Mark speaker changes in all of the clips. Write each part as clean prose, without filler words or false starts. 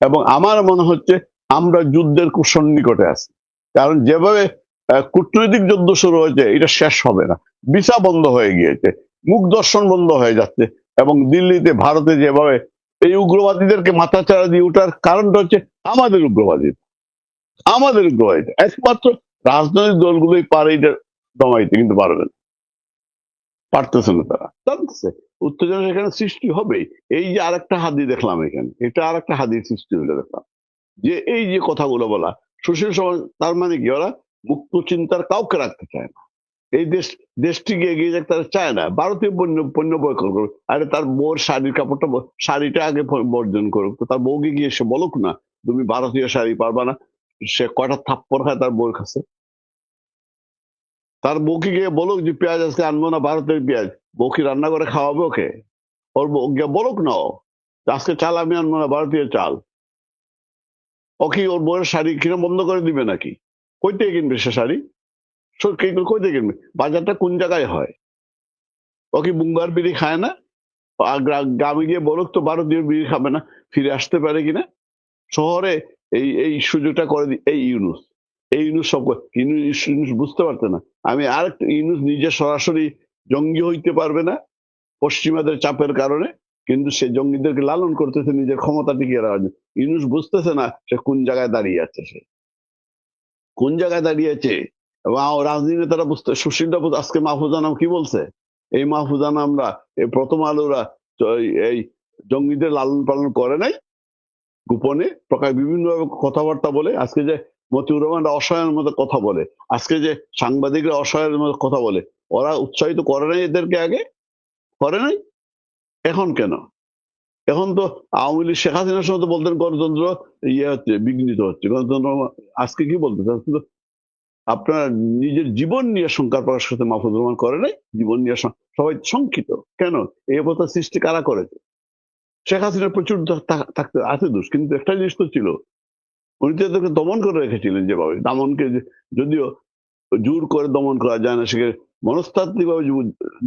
Speaker 1: এবং আমার মনে হচ্ছে আমরা যুদ্ধের খুব সন্নিকটে আছি। কারণ যেভাবে কূটনৈতিক যুদ্ধ শুরু হয়েছে এটা শেষ হবে না। ভিসা বন্ধ হয়ে গিয়েছে, মুখ দর্শন বন্ধ হয়ে যাচ্ছে, এবং দিল্লিতে ভারতে যেভাবে এই উগ্রবাদীদেরকে মাথাচাড়া দিয়ে ওঠার কারণটা হচ্ছে আমাদের উগ্রবাদী, একমাত্র রাজনৈতিক দলগুলোই পারে এটা দমাইতে, কিন্তু পারবে না, পারতেছে না, তারা জানতেছে উত্তেজনা এখানে সৃষ্টি হবেই। এই যে আরেকটা হাদি দেখলাম এখানে, এটা আরেকটা হাদির সৃষ্টি হলে দেখলাম যে এই যে কথাগুলো বলা সুশীল সমাজ, তার মানে কি ওরা মুক্ত চিন্তার কাউকে রাখতে চায় না, এই দেশটিকে এগিয়ে যেতে তারা চায় না, ভারতীয় পণ্য পণ্য বয়কট করুক, আরে তার বউর শাড়ির কাপড়টা শাড়িটা আগে বর্জন করুক, তো তার বউকে গিয়ে সে বলুক না তুমি ভারতীয় শাড়ি পারবা না, সে কয়টা থাপ্পড় খায় তার বউর কাছে, তার বউকে গিয়ে বলুক যে পেঁয়াজ আজকে আনবো না ভারতের পেঁয়াজ, বউ কি রান্না করে খাওয়াবে ওকে? ওর বউ গিয়ে বলুক না আজকে চাল আমি আনবো না ভারতীয় চাল, ও কি ওর বউয়ের শাড়ি কিনে বন্ধ করে দিবে নাকি? কই থেকে কিনবে সে শাড়ি? কই থেকে কিনবে? বাজারটা কোন জায়গায় হয়? ও কি বুঙ্গার বিড়ি খায় না? গ্রামে গিয়ে বলুক তো ভারতীয় বিড়ি খাবে না, ফিরে আসতে পারে কিনা। শহরে এই এই সুযোগটা করে এই ইউনুস, সব ইউনুস বুঝতে পারতো না। আমি আরেকটা, ইউনুস নিজে সরাসরি জঙ্গি হইতে পারবে না পশ্চিমাদের চাপের কারণে, কিন্তু সে জঙ্গিদেরকে লালন করতেছে নিজের ক্ষমতা টিকিয়ে রাখার জন্য। ইউনুস বুঝতেছে না সে কোন জায়গায় দাঁড়িয়ে আছে, সে কোন জায়গায় দাঁড়িয়ে আছে। এবং রাজনীতি নেতারা বুঝতে, সুশীলটা আজকে মাহফুজা নাম কি বলছে, এই মাহফুজা নামরা এই প্রথম আলোরা এই জঙ্গিদের লালন পালন করে নাই, গোপনে প্রকাশ বিভিন্ন কথাবার্তা বলে, আজকে যে মতিউর রহমানরা অসহায়ের মতো কথা বলে, আজকে যে সাংবাদিকরা অসহায়ের মতো কথা বলে, ওরা উৎসাহিত করে নাই এদেরকে? আগে করে নাই, এখন কেন? এখন তো আওয়ামী লীগ শেখ হাসিনার সময় তো বলতেন গণতন্ত্র ইয়ে হচ্ছে, বিঘ্নিত হচ্ছে গণতন্ত্র, আজকে কি বলতেছে? আপনার নিজের জীবন নিয়ে শঙ্কা প্রকাশ করতে মাহফুজুর রহমান করে নাই, জীবন নিয়ে সবাই শঙ্কিত কেন? এই অবস্থা সৃষ্টি কারা করেছে? শেখ হাসিনার প্রচুর থাকতে আছে দোষ, কিন্তু একটা জিনিস তো ছিল, উনি তো এদেরকে দমন করে রেখেছিলেন যেভাবে, দমনকে যদিও জোর করে দমন করা যায় না, সেখানে মনস্তাত্ত্বিক ভাবে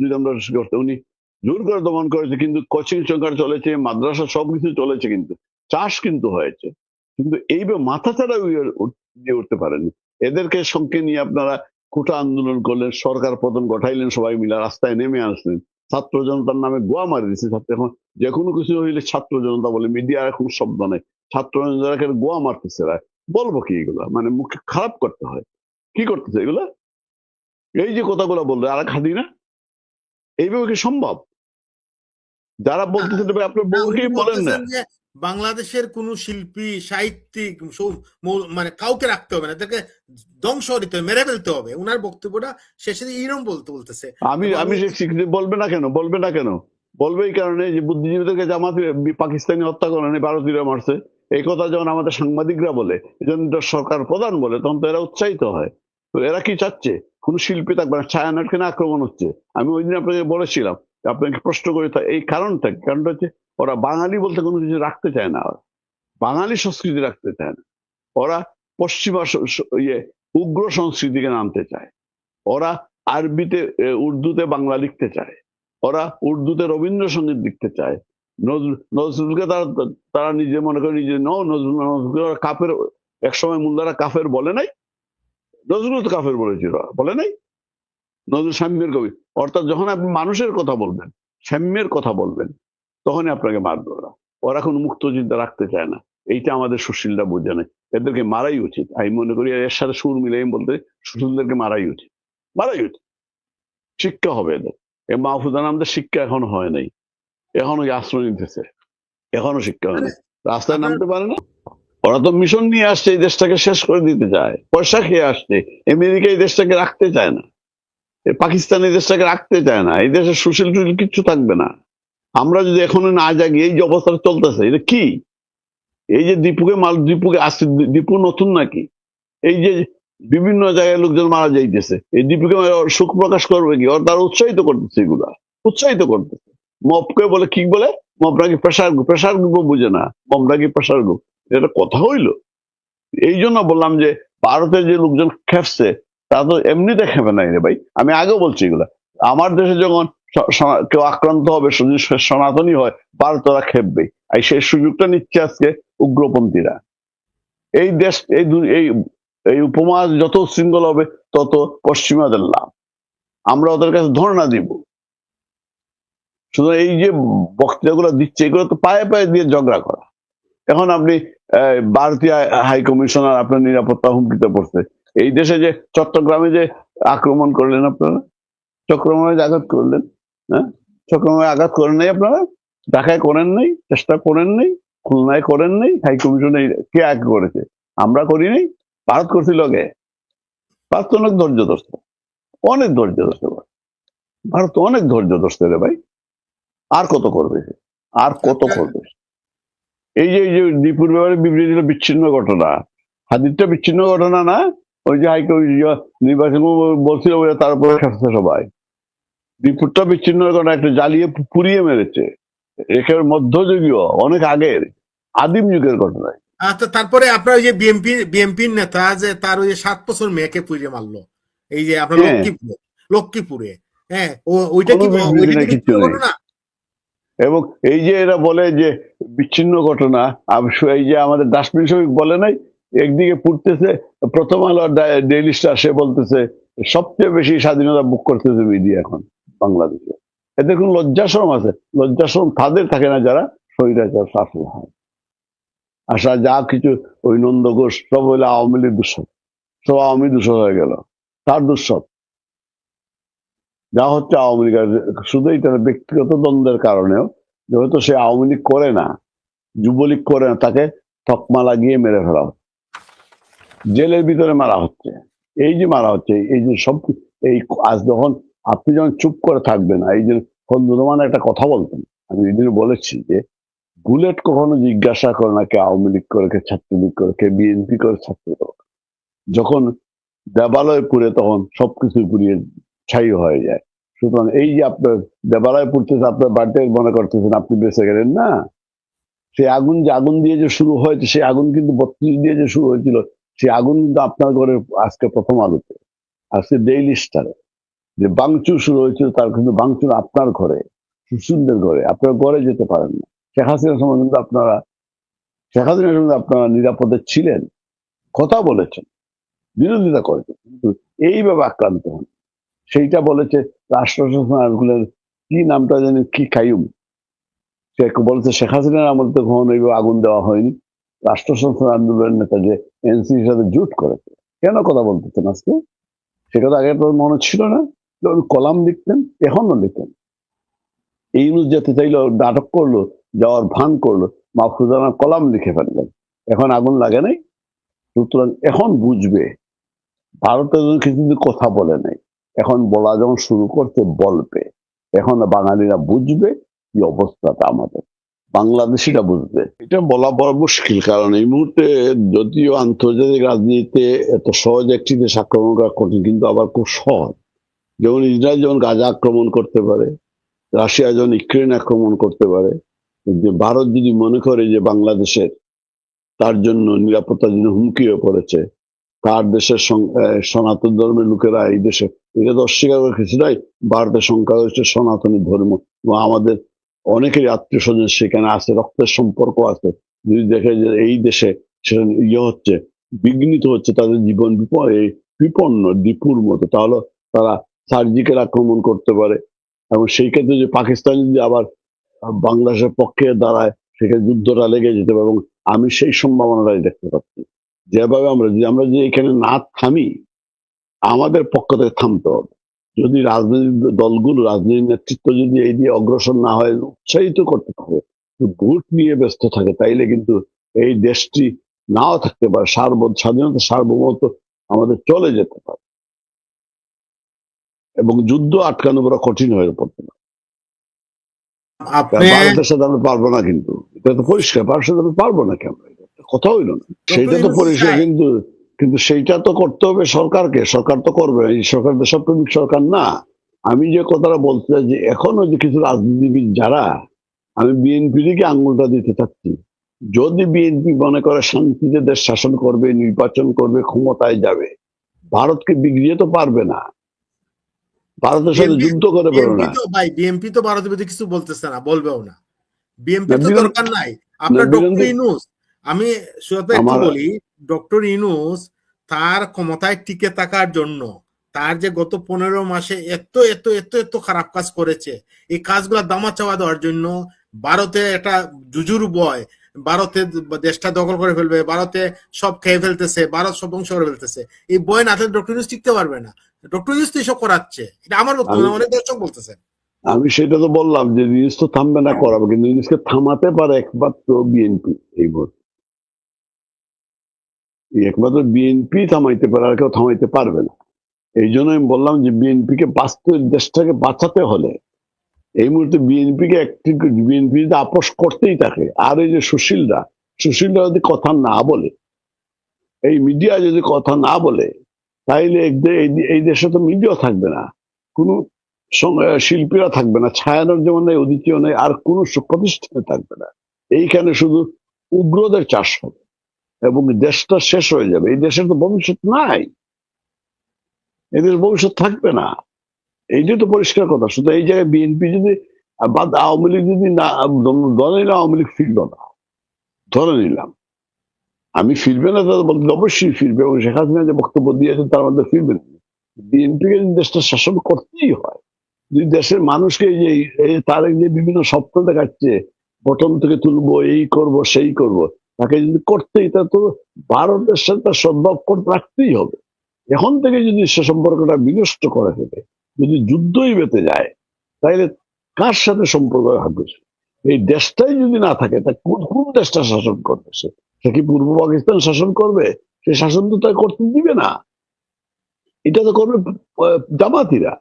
Speaker 1: যদি আমরা করতে, উনি জোর করে দমন করেছে, কিন্তু কোচিং সেন্টার চলেছে, মাদ্রাসা সবকিছু চলেছে, কিন্তু চাষ কিন্তু হয়েছে, কিন্তু এইভাবে মাথা ছাড়া দিয়ে উঠতে পারেনি। এদেরকে সঙ্গে নিয়ে আপনারা কোটা আন্দোলন করলেন, সরকার পতন ঘটাইলেন, সবাই মিলে রাস্তায় নেমে আসলেন, ছাত্র জনতার নামে গোয়া মারি দিচ্ছে। এখন যে কোনো কিছু হইলে ছাত্র জনতা বলে, মিডিয়া এখন শব্দ নেই, ছাত্র জনতাকে গোয়া মারতেছে। বলবো কি এগুলা, মানে মুখে খারাপ করতে হয়, কি করতেছে এগুলা? এই যে কথাগুলো বললো আর খাদি না, এইভাবে কি সম্ভব? যারা বলতেছেন আপনার বউকেই বলেন না।
Speaker 2: বাংলাদেশের কোন শিল্পী সাহিত্যিক মানে কাউকে রাখতে হবে না, তাকে ধ্বংস দিতে হবে, মেরে ফেলতে হবে। উনার বক্তব্যটা শেষে এইরকম বলতেছে।
Speaker 1: আমি বলবে না কেন, বলবে এই কারণে যে বুদ্ধিজীবীদেরকে জামাত পাকিস্তানি হত্যা করেনি, ভারতীয়রা মারছে, এই কথা যখন আমাদের সাংবাদিকরা বলে, সরকার প্রধান বলে, তখন তো এরা উৎসাহিত হয়। তো এরা কি চাচ্ছে? কোন শিল্পী থাকবে না, ছায়ানটকে না আক্রমণ হচ্ছে। আমি ওই দিন আপনাকে বলেছিলাম, আপনাকে প্রশ্ন করে এই কারণটা হচ্ছে ওরা বাঙালি বলতে কোনো কিছু রাখতে চায় না, বাঙালি সংস্কৃতি রাখতে চায় না, ওরা পশ্চিমা ইয়ে উগ্র সংস্কৃতিকে নামতে চায়, ওরা আরবিতে উর্দুতে বাংলা লিখতে চায়, ওরা উর্দুতে রবীন্দ্রসঙ্গীত লিখতে চায়, নজরুলকে তারা নিজে মনে করে নিজে নজরুল কাফের, একসময় মুল্লারা কাফের বলে নাই, নজরুল তো কাফের বলেছিল, বলে নাই? নজরুল সাম্যের কবি। অর্থাৎ যখন আপনি মানুষের কথা বলবেন, সাম্যের কথা বলবেন, তখনই আপনাকে মারবে ওরা। ওরা কোনো মুক্ত চিন্তা রাখতে চায় না, এইটা আমাদের সুশীলরা বোঝে না। এদেরকে মারাই উচিত, আমি মনে করি এর সাথে সুর মিলে বলতে সুশীলদেরকে মারাই উচিত, শিক্ষা হবে এদের। এই মাহফুজান আমাদের শিক্ষা এখনো হয় নাই, এখনো আশ্রয় নিতেছে, এখনো শিক্ষা হয় নাই, রাস্তায় নামতে পারে না। ওরা তো মিশন নিয়ে আসছে, এই দেশটাকে শেষ করে দিতে চায়, পয়সা খেয়ে আসছে। আমেরিকা এই দেশটাকে রাখতে চায় না, পাকিস্তান এই দেশটাকে রাখতে চায় না, এই দেশে সুশীল টুশীল কিচ্ছু থাকবে না। আমরা যদি এখনো না জাগি, এই যে অবস্থাটা চলতেছে, এটা কি? এই যে দীপুকে আসছে, দীপু নতুন নাকি? এই যে বিভিন্ন জায়গায় লোকজন মারা যাইতেছে, এই দীপুকে সুখ প্রকাশ করবে কি? ওর তারা উৎসাহিত করতেছে, এগুলা উৎসাহিত করতেছে। মবকে বলে কি বলে, মব নাকি প্রেশার গ্রুপ বুঝে না, মব নাকি প্রেশার গ্রুপ, এটা কথা হইলো? এই জন্য বললাম যে ভারতের যে লোকজন খেপছে, তা তো এমনিতে খেপে নাই রে ভাই। আমি আগেও বলছি এগুলা, আমার দেশে যখন কেউ আক্রান্ত হবে, সনাতনী হয়, ভারত ওরা খেপবে, সেই সুযোগটা নিচ্ছে আজকে উগ্রপন্থীরা। এই দেশ এই উপমহাদেশ যত শৃঙ্খল হবে তত পশ্চিমাদের লাভ। আমরা ওদের কাছে ধর্ণা দিব। শুধু এই যে বক্তৃতাগুলো দিচ্ছে এগুলো তো পায়ে পায়ে দিয়ে ঝগড়া করা। এখন আপনি ভারতীয় হাই কমিশনার আপনার নিরাপত্তা হুমকিতে পড়ছে। এই দেশে যে চট্টগ্রামে যে আক্রমণ করলেন আপনারা, চট্টগ্রামে আঘাত করলেন, হ্যাঁ চট্টগ্রামে আঘাত করেন নাই আপনারা, ঢাকায় করেন নাই, চেষ্টা করেন নাই, খুলনায় করেন নাই, হাই কমিশনে কে আগে করেছে? আমরা করি নাই, ভারত করছিল গে। ভারত অনেক ধৈর্য ধরছে, অনেক ধৈর্য ধরছে ভারত, অনেক ধৈর্য ধরছে রে ভাই। আর কত করবে, আর কত করবে? এই যে দীপুর ব্যাপারে বিবৃতি বিচ্ছিন্ন ঘটনা, হাদিরটা বিচ্ছিন্ন ঘটনা না, ওই যে নির্বাচন বলছিল তারপরে সবাই দীপুরটা বিচ্ছিন্ন ঘটনা, একটা জ্বালিয়ে পুড়িয়ে মেরেছে। একেবারে মধ্যযুগীয়, অনেক আগের আদিম যুগের ঘটনা।
Speaker 2: আচ্ছা, তারপরে আপনার ওই যে বিএনপির নেতা যে তার ওই যে 7 বছর মেয়েকে পুড়িয়ে মারলো, এই যে আপনার লক্ষ্মীপুরে, হ্যাঁ ওইটা কি ঘটনা?
Speaker 1: এবং এই যে এরা বলে যে বিচ্ছিন্ন ঘটনা, এই যে আমাদের ডাস্টবিন শ্রমিক বলে নাই, একদিকে পুড়তেছে, প্রথম আলো ডেইলি স্টার সে বলতেছে সবচেয়ে বেশি স্বাধীনতা বুক করতেছে মিডিয়া এখন বাংলাদেশে। এদের কোন লজ্জাশরম আছে? লজ্জাশরম তাদের থাকে না যারা স্বৈরাচার শাসন হয়। আশা যা কিছু ওই নন্দ ঘোষ সব হইলে আওয়ামী লীগ দুঃসব, সব আওয়ামী দুঃসব হয়ে গেল, তার দুঃসব যা হচ্ছে আওয়ামী লীগ। শুধু এটা ব্যক্তিগত দ্বন্দ্বের কারণেও, যেহেতু সে আওয়ামী লীগ করে না, যুবলীগ করে না, তাকে তকমা লাগিয়ে মেরে ফেলা হচ্ছে, জেলের ভিতরে মারা হচ্ছে। এই যে মারা হচ্ছে, এই যে সব, এই আজ যখন আপনি যখন চুপ করে থাকবেন, এই যে ফজলুর একটা কথা বলতেন, আমি এই দিনে বলেছি যে বুলেট কখনো জিজ্ঞাসা করে না কে আওয়ামী লীগ করে, কে ছাত্রলীগ করে, কে বিএনপি করে, ছাত্র করে। যখন দেবালয় পুড়ে তখন সবকিছু পুড়িয়ে ছাই হয়ে যায়। সুতরাং এই যে আপনার দেবালয় পুড়তেছে, আপনার বাড়িতে মনে করতেছেন আপনি বেঁচে গেলেন না, সেই আগুন যে আগুন দিয়ে যে শুরু হয়েছে, সেই আগুন কিন্তু 32 দিয়ে যে শুরু হয়েছিল, সেই আগুন কিন্তু আপনার ঘরে আজকে প্রথম আলোতে, আজকে ডেইলি স্টারে যে বাংচুর শুরু হয়েছিল, তার কিন্তু বাংচুর আপনার ঘরে, সুশীলদের ঘরে, আপনার ঘরে যেতে পারেন না। শেখ হাসিনার সময় কিন্তু আপনারা, শেখ হাসিনার সময় আপনারা নিরাপদে ছিলেন, কথা বলেছেন, বিরোধিতা করেছেন, কিন্তু এইভাবে আক্রান্ত হন। সেইটা বলেছে রাষ্ট্র শাসনের কি নামটা জানি, কি কাইয়ুম, সে বলেছে শেখ হাসিনার আমল তো কখনো এইভাবে আগুন দেওয়া হয়নি। রাষ্ট্র সংস্থান আন্দোলনের নেতা যে এনসির সাথে জুট করেছে, কেন কথা বলতেছেন আজকে? সে কথা আগে তো মনে ছিল না? কলাম লিখতেন, এখনো লিখতেন। এই নিউজ যেতে চাইলো, নাটক করলো, যাওয়ার ভান করলো, মাহফুজানা কলাম লিখে ফেললেন, এখন আগুন লাগে নাই। সুতরাং এখন বুঝবে, ভারতের কিছুদিন কথা বলে নাই, এখন বলা যখন শুরু করতে বলবে, এখন বাঙালিরা বুঝবে কি অবস্থাটা আমাদের, বাংলাদেশিরা বুঝবে। এটা বলা বড় মুশকিল, কারণ এই মুহূর্তে যদিও আন্তর্জাতিক রাজনীতিতে এত সহজ একটি দেশ আক্রমণ করা কঠিন, কিন্তু আবার খুব সহজ। যেমন ইসরায়েল যেমন গাজা আক্রমণ করতে পারে, রাশিয়া যেমন ইউক্রেন আক্রমণ করতে পারে, যে ভারত যদি মনে করে যে বাংলাদেশের তার জন্য নিরাপত্তার জন্য হুমকি হয়ে পড়েছে, তার দেশের সনাতন ধর্মের লোকেরা এই দেশে, এটা তো অস্বীকার করে কিছু নাই, ভারতের সংখ্যাগরিষ্ঠ সনাতনী ধর্ম এবং আমাদের অনেকেরই আত্মীয় স্বজন সেখানে আছে, রক্তের সম্পর্ক আছে, যদি দেখে যে এই দেশে সেটা হচ্ছে, বিঘ্নিত হচ্ছে, তাদের জীবন বিপন্ন দীপুর মতো, তাহলে তারা সার্জিক্যাল আক্রমণ করতে পারে। এবং সেই ক্ষেত্রে যে পাকিস্তান যদি আবার বাংলাদেশের পক্ষে দাঁড়ায়, সেখানে যুদ্ধটা লেগে যেতে পারে, এবং আমি সেই সম্ভাবনাটাই দেখতে পাচ্ছি। যেভাবে আমরা যদি এখানে না থামি, আমাদের পক্ষ থেকে থামতে হবে। যদি রাজনৈতিক দলগুলো, রাজনৈতিক নেতৃত্ব যদি এই দিয়ে অগ্রসর না হয়, উৎসাহিত করতে হবে, ভোট নিয়ে ব্যস্ত থাকে, তাইলে কিন্তু এই দেশটি নাও থাকতে পারে, স্বাধীনতা সার্বভৌমত্ব আমাদের চলে যেতে পারে, এবং যুদ্ধ আটকানো বড় কঠিন হয়ে পড়তে পারে। ভারতের সাথে আমরা পারবো না, কিন্তু এটা তো পরিষ্কার, ভারতের সাথে আমরা পারবো না, কেন কথা হইল না, সেইটা তো পরিষ্কার। কিন্তু সেইটা তো করতে হবে সরকারকে, সরকার তো করবে, এই সরকার দেশপ্রেমিক সরকার না। আমি যে কথাটা বলতে চাই যে এখনো যে কিছু রাজনীতিবিদ যারা, আমি বিএনপিকে আঙুলটা দিতে চাচ্ছি, যদি বিএনপি মনে করে শান্তিতে দেশ শাসন করবে, নির্বাচন করবে, ক্ষমতায় যাবে, ভারতকে বিগড়িয়ে তো পারবে না, ভারতের সাথে যুদ্ধ করে পারবে না।
Speaker 2: ভাই বিএনপি তো ভারতের বিরুদ্ধে কিছু বলতেছে না, বলবেও না, বিএনপি তো দরকার নাই। আপনার ডক্টর ইউনূস, আমি সুরত ভাই একটু
Speaker 1: আমার
Speaker 2: বলি, ডক্টর ইউনূস তার ক্ষমতায় টিকে থাকার জন্য তার যে গত 15 মাসে এত এত এত এত খারাপ কাজ করেছে, এই কাজগুলা দামা চাওয়া দেওয়ার জন্য ভারতে একটা জুজুর বয়, ভারতে দেশটা দখল করে ফেলবে, ভারতে সব খেয়ে ফেলতেছে, ভারত সব ধ্বংস করে ফেলতেছে, এই বয় না থাকলে ডক্টর ইউনূস টিকতে পারবে না। ডক্টর ইউনূস তো এসব করাচ্ছে, এটা আমার বক্তব্য
Speaker 1: আমি
Speaker 2: না, অনেক দর্শক বলতেছেন।
Speaker 1: আমি সেটা তো বললাম যে নিউজ তো থামবে না করাবো, কিন্তু নিউজকে থামাতে পারে একমাত্র বিএনপি। এই মুহূর্তে একমাত্র বিএনপি থামাইতে পারে, আর কেউ থামাইতে পারবে না। এই জন্য আমি বললাম যে বিএনপিকে বাঁচতে, দেশটাকে বাঁচাতে হলে এই মুহূর্তে বিএনপিকে একটি, বিএনপি যদি আপোষ করতেই থাকে, আর এই যে সুশীলরা, সুশীলরা যদি কথা না বলে, এই মিডিয়া যদি কথা না বলে, তাইলে এই দেশে তো মিডিয়া থাকবে না, কোনো শিল্পীরা থাকবে না, ছায়ানোর যেমন নেই, উদিতিও নেই, আর কোনো প্রতিষ্ঠানে থাকবে না। এইখানে শুধু উগ্রদের চাষ হবে এবং দেশটা শেষ হয়ে যাবে। এই দেশের তো ভবিষ্যৎ নাই, এদের ভবিষ্যৎ থাকবে না। এইটাই তো পরিষ্কার কথা। শুধু এই জায়গায় বিএনপি যদি বা আওয়ামী লীগ যদি না, ধরে নিলাম আওয়ামী লীগ ফিরল না, ধরে নিলাম, আমি ফিরবে না তাদের বলতে অবশ্যই ফিরবে, এবং শেখ হাসিনা যে বক্তব্য দিয়েছেন তার মধ্যে ফিরবে না। বিএনপিকে যদি দেশটা শাসন করতেই হয়, যদি দেশের মানুষকে তার যে বিভিন্ন স্বপ্ন দেখাচ্ছে, প্রথম থেকে তুলবো, এই করব সেই করব, তাকে যদি করতেই, তা তো ভারতের সাথে তার সদ্ভাব করতে রাখতেই হবে। এখন থেকে যদি সে সম্পর্কটা বিনষ্ট করে ফেলে, যদি যুদ্ধই বেঁধে যায়, তাইলে কার সাথে সম্পর্ক থাকবে? এই দেশটাই যদি না থাকে, তা কোন দেশটা শাসন করবে? সে কি পূর্ব পাকিস্তান শাসন করবে? সে শাসন তো তাই করতে দিবে না। এটা তো করবে জামাতিরা।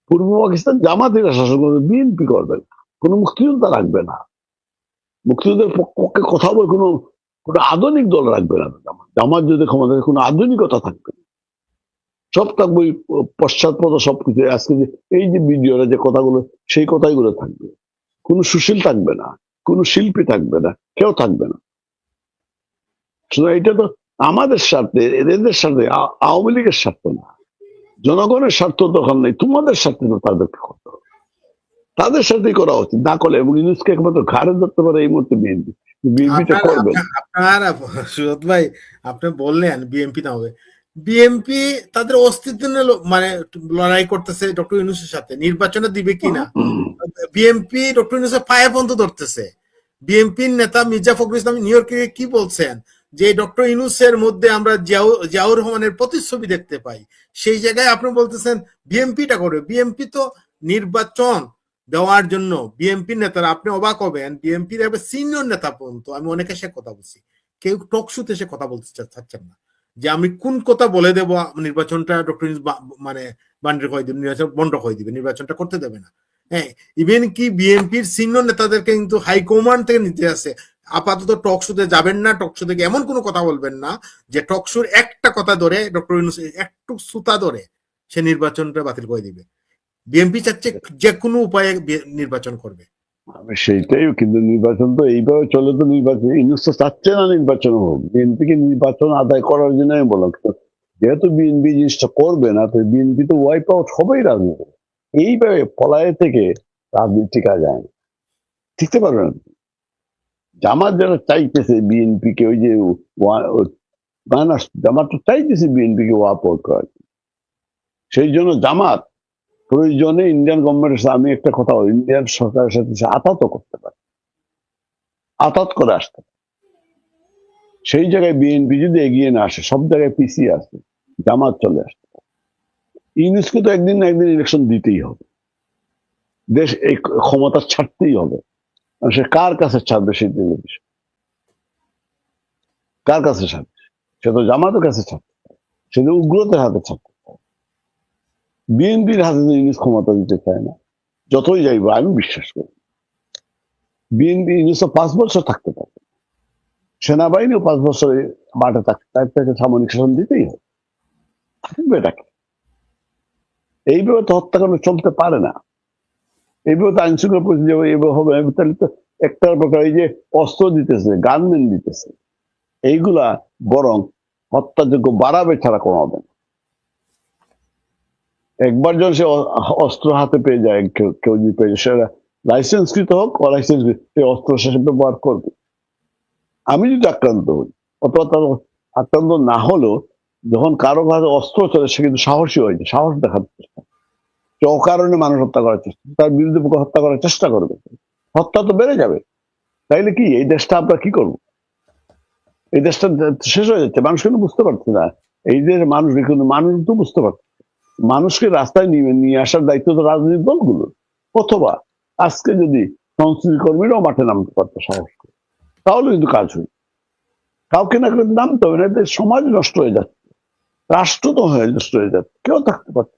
Speaker 1: পূর্ব পাকিস্তান জামাতিরা শাসন করবে, বিএনপি করবে না, কোনো মুক্তিযোদ্ধা রাখবে না, মুক্তিযুদ্ধের পক্ষে কথা বলে কোনো কোনো আধুনিক দল রাখবে না। জামাত যদি ক্ষমতা, কোনো আধুনিকতা থাকবে না, সব থাকবে পশ্চাৎপদ সবকিছু। আজকে যে এই যে ভিডিওরা যে কথাগুলো, সেই কথাইগুলো থাকবে, কোনো সুশীল থাকবে না, কোনো শিল্পী থাকবে না, কেউ থাকবে না। এটা তো আমাদের স্বার্থে, এদের স্বার্থে, আওয়ামী লীগের স্বার্থ না, জনগণের স্বার্থ দরকার নেই, তোমাদের স্বার্থে তো তাদেরকে করতে হবে, তাদের সাথেই করা উচিত। না করলে, এবং ইউনুসকে একমাত্র ঘাড়ে ধরতে পারে এই মুহূর্তে বিএনপি, বিএনপিটা করবে না।
Speaker 2: আপনার সুরত ভাই, আপনি বললেন বিএনপি না হবে, বিএনপি তাদের অস্তিত্ব নিয়ে মানে লড়াই করতেছে ডক্টর ইউনূসের সাথে, নির্বাচনে দিবে কিনা। বিএনপি ডক্টর ইউনূসের পায়ে পর্যন্ত ধরতেছে। বিএনপির নেতা মির্জা ফখরুল ইসলাম নিউ ইয়র্কে কি বলছেন, যে ডক্টর ইউনূসের মধ্যে আমরা জিয়াউর রহমানের প্রতিচ্ছবি দেখতে পাই। সেই জায়গায় আপনি বলতেছেন বিএনপিটা করবে। বিএনপি তো নির্বাচন দেওয়ার জন্য বিএনপির নেতারা, আপনি অবাক হবেন, বিএনপির সিনিয়র নেতা পর্যন্ত, আমি অনেকের সাথে কথা বলছি, কেউ টকশুতে এসে কথা বলতে চাচ্ছেন না, যে আমি কোন কথা বলে দেব নির্বাচনটা ডক্টর মানে বান্ডের করে দিবে, নির্বাচন বন্ধ করে দিবে, নির্বাচনটা করতে দেবে না। হ্যাঁ, ইভেন কি বিএনপির সিনিয়র নেতাদেরকে কিন্তু হাইকমান্ড থেকে নিতে আসে, আপাতত টকশুতে যাবেন না, টকশো থেকে এমন কোনো কথা বলবেন না যে টকশুর একটা কথা ধরে ডক্টর ইউনূস একটু সুতা ধরে সে নির্বাচনটা বাতিল করে দিবে। বিএনপি চাচ্ছে যে কোনো উপায়ে নির্বাচন করবে।
Speaker 1: আমি সেইটাই, কিন্তু নির্বাচন তো এইভাবে চলে, তো নির্বাচন ইউনূস তো চাচ্ছে না নির্বাচন হোক, বিএনপিকে নির্বাচন আদায় করার জন্য আমি বললাম। যেহেতু বিএনপি জিনিসটা করবে না, তো বিএনপি তো ওয়াইপ আউট হবেই রাজনীতি। এইভাবে পলায়ে থেকে রাজনীতি টিকা যায় না, টিকতে পারবে না। জামাত যারা চাইতেছে বিএনপি কে, ওই যে জামাত তো চাইতেছে বিএনপি কে ওয়াপ আউট করার, সেই জন্য জামাত প্রয়োজনে ইন্ডিয়ান গভর্নমেন্টের সাথে, আমি একটা কথা বলি, ইন্ডিয়ান সরকারের সাথে সে আতাত করতে পারে, আতাত করে আসতে পারে। সেই জায়গায় বিএনপি যদি এগিয়ে না আসে, সব জায়গায় পিছিয়ে আসে, জামাত চলে আসতে পারে। ইউনূসকে তো একদিন না একদিন ইলেকশন দিতেই হবে, দেশ এই ক্ষমতা ছাড়তেই হবে। সে কার কাছে ছাড়বে সেটা বিষয়, কার কাছে ছাড়বে? সে তো জামাতের কাছে ছাড়বে, সে তো উগ্রতার হাতে ছাড়বে। বিএনপির হাতে তো ইউনূস ক্ষমতা দিতে চায় না, যতই যাইব আমি বিশ্বাস করি। বিএনপি ইউনূস 5 বছর থাকতে পারবে, সেনাবাহিনীও 5 বছর মাঠে থাকতে, তাকে সামরিক শাসন দিতেই হবে, থাকবে এটাকে। এইভাবে তো হত্যাকাণ্ড চলতে পারে না, এইভাবে তো আইন শৃঙ্খলা পরিস্থিতি এইভাবে হবে। তাহলে তো একটার প্রকার এই যে অস্ত্র দিতেছে, গানমেন্ট দিতেছে, এইগুলা বরং হত্যাযোগ্য বাড়াবে ছাড়া কমাবে না। একবার যখন সে অস্ত্র হাতে পেয়ে যায়, কেউ যদি পেয়ে যায়, সেটা লাইসেন্সকৃত হোক অলাইসেন্স, সেই অস্ত্র সে ব্যবহার করবে। আমি যদি আক্রান্ত হই অথবা তার আক্রান্ত না হলেও যখন কারো কাছে অস্ত্র চলে সে কিন্তু সাহসী হয়েছে, সাহস দেখাতে চেষ্টা করে। সে অকারণে মানুষ হত্যা করার চেষ্টা, তার বিরুদ্ধে হত্যা করার চেষ্টা করবে, হত্যা তো বেড়ে যাবে। তাইলে কি এই দেশটা আমরা কি করবো? এই দেশটা শেষ হয়ে যাচ্ছে। মানুষ কিন্তু বুঝতে পারছে না এই যে মানুষ, কিন্তু মানুষ তো বুঝতে পারছে। মানুষকে রাস্তায় নিয়ে আসার দায়িত্ব তো রাজনৈতিক দলগুলোর। অথবা আজকে যদি সংস্কৃতি কর্মীরাও মাঠে নামতে পারতো সাহস করে, তাহলে কিন্তু কাজ হইত। কাউকে না কাউকে নামতে হবে না, সমাজ নষ্ট হয়ে যাচ্ছে, রাষ্ট্র তো নষ্ট হয়ে যাচ্ছে, কেউ থাকতে পারছে